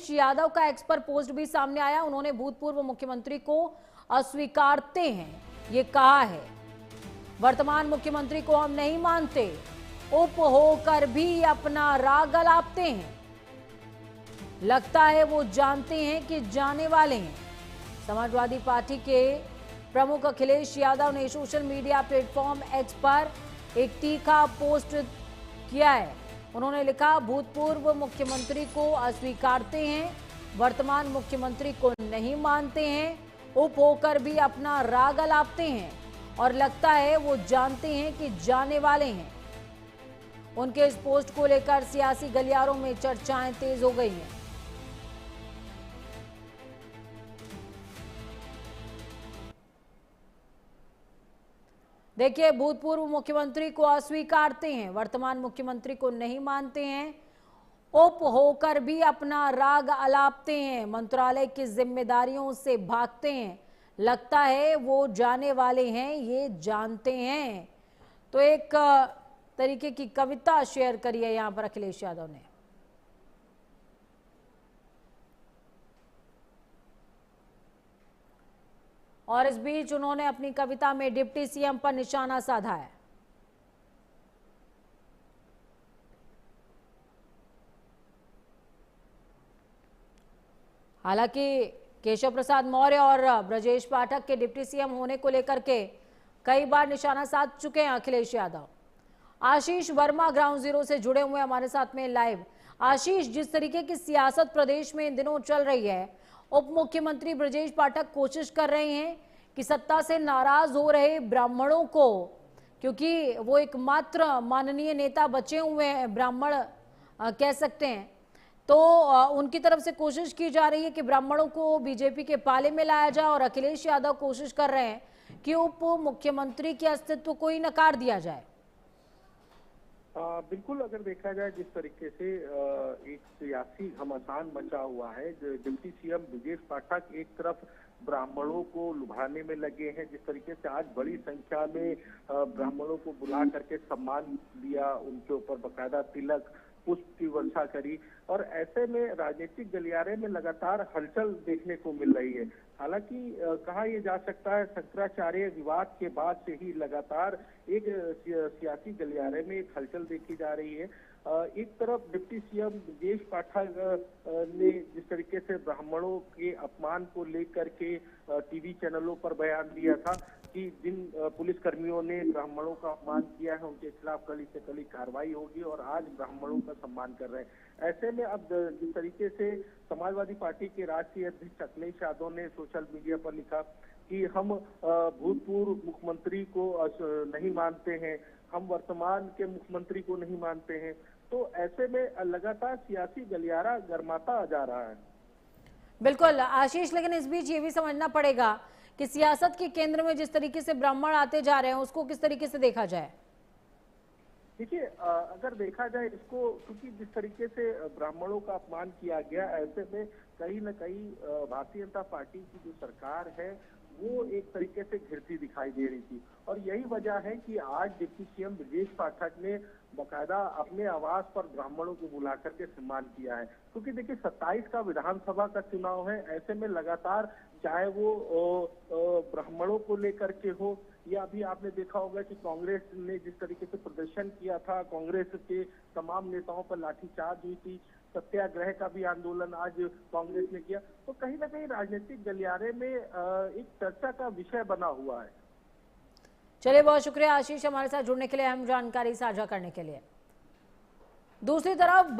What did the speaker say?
अखिलेश यादव का एक्स पर पोस्ट भी सामने आया। उन्होंने भूतपूर्व मुख्यमंत्री को अस्वीकारते हैं ये कहा है। वर्तमान मुख्यमंत्री को हम नहीं मानते, उप होकर भी अपना राग अलापते हैं। लगता है वो जानते हैं कि जाने वाले हैं। समाजवादी पार्टी के प्रमुख अखिलेश यादव ने सोशल मीडिया प्लेटफॉर्म एक्स पर एक तीखा पोस्ट किया है। उन्होंने लिखा, भूतपूर्व मुख्यमंत्री को अस्वीकारते हैं, वर्तमान मुख्यमंत्री को नहीं मानते हैं, उप होकर भी अपना राग अलापते हैं और लगता है वो जानते हैं कि जाने वाले हैं। उनके इस पोस्ट को लेकर सियासी गलियारों में चर्चाएं तेज हो गई हैं। देखिए, भूतपूर्व मुख्यमंत्री को अस्वीकारते हैं, वर्तमान मुख्यमंत्री को नहीं मानते हैं, उप होकर भी अपना राग अलापते हैं, मंत्रालय की जिम्मेदारियों से भागते हैं, लगता है वो जाने वाले हैं, ये जानते हैं। तो एक तरीके की कविता शेयर करी है यहां पर अखिलेश यादव ने। और इस बीच उन्होंने अपनी कविता में डिप्टी सीएम पर निशाना साधा है। हालांकि केशव प्रसाद मौर्य और ब्रजेश पाठक के डिप्टी सीएम होने को लेकर के कई बार निशाना साध चुके हैं अखिलेश यादव। आशीष वर्मा ग्राउंड जीरो से जुड़े हुए हमारे साथ में लाइव। आशीष, जिस तरीके की सियासत प्रदेश में इन दिनों चल रही है, उप मुख्यमंत्री ब्रजेश पाठक कोशिश कर रहे हैं कि सत्ता से नाराज हो रहे ब्राह्मणों को, क्योंकि वो एकमात्र माननीय नेता बचे हुए हैं, ब्राह्मण कह सकते हैं, तो उनकी तरफ से कोशिश की जा रही है कि ब्राह्मणों को बीजेपी के पाले में लाया जाए और अखिलेश यादव कोशिश कर रहे हैं कि उप मुख्यमंत्री के अस्तित्व को ही नकार दिया जाए। बिल्कुल, अगर देखा जाए जिस तरीके से एक सियासी घमासान मचा हुआ है, डिप्टी सीएम ब्रजेश पाठक एक तरफ ब्राह्मणों को लुभाने में लगे हैं, जिस तरीके से आज बड़ी संख्या में ब्राह्मणों को बुला करके सम्मान दिया, उनके ऊपर बकायदा तिलक पुष्प की वर्षा करी, और ऐसे में राजनीतिक गलियारे में लगातार हलचल देखने को मिल रही है। हालांकि कहा यह जा सकता है शंकराचार्य विवाद के बाद से ही लगातार एक सियासी गलियारे में एक हलचल देखी जा रही है। एक तरफ डिप्टी सीएम ब्रजेश पाठक ने जिस तरीके से ब्राह्मणों के अपमान को लेकर के टीवी चैनलों पर बयान दिया था कि जिन पुलिस कर्मियों ने ब्राह्मणों का अपमान किया है उनके खिलाफ कड़ी से कड़ी कार्रवाई होगी, और आज ब्राह्मणों का सम्मान कर रहे हैं। ऐसे में अब जिस तरीके से समाजवादी पार्टी के राष्ट्रीय अध्यक्ष अखिलेश यादव ने सोशल मीडिया पर लिखा कि हम भूतपूर्व मुख्यमंत्री को नहीं मानते हैं, हम वर्तमान के मुख्यमंत्री को नहीं मानते हैं, तो ऐसे में लगातार सियासी गलियारा गर्माता जा रहा है। बिल्कुल आशीष, लेकिन इस बीच ये भी समझना पड़ेगा कि सियासत के केंद्र में जिस तरीके से ब्राह्मण आते जा रहे हैं उसको किस तरीके से देखा जाए। देखिए, अगर देखा जाए इसको, क्योंकि जिस तरीके से ब्राह्मणों का अपमान किया गया, ऐसे में कहीं न कहीं भारतीय जनता पार्टी की जो सरकार है वो एक तरीके से घिरती दिखाई दे रही थी, और यही वजह है कि आज डिप्टी सीएम ब्रजेश पाठक ने बकायदा अपने आवास पर ब्राह्मणों को बुला करके सम्मान किया है। क्योंकि देखिए 27 का विधानसभा का चुनाव है, ऐसे में लगातार चाहे वो ब्राह्मणों को लेकर के हो, या अभी आपने देखा होगा कि कांग्रेस ने जिस तरीके से प्रदर्शन किया था, कांग्रेस के तमाम नेताओं पर लाठीचार्ज हुई थी, सत्याग्रह का भी आंदोलन आज कांग्रेस ने किया, तो कहीं ना कहीं राजनीतिक गलियारे में एक चर्चा का विषय बना हुआ है। चलिए, बहुत शुक्रिया आशीष हमारे साथ जुड़ने के लिए, अहम जानकारी साझा करने के लिए। दूसरी तरफ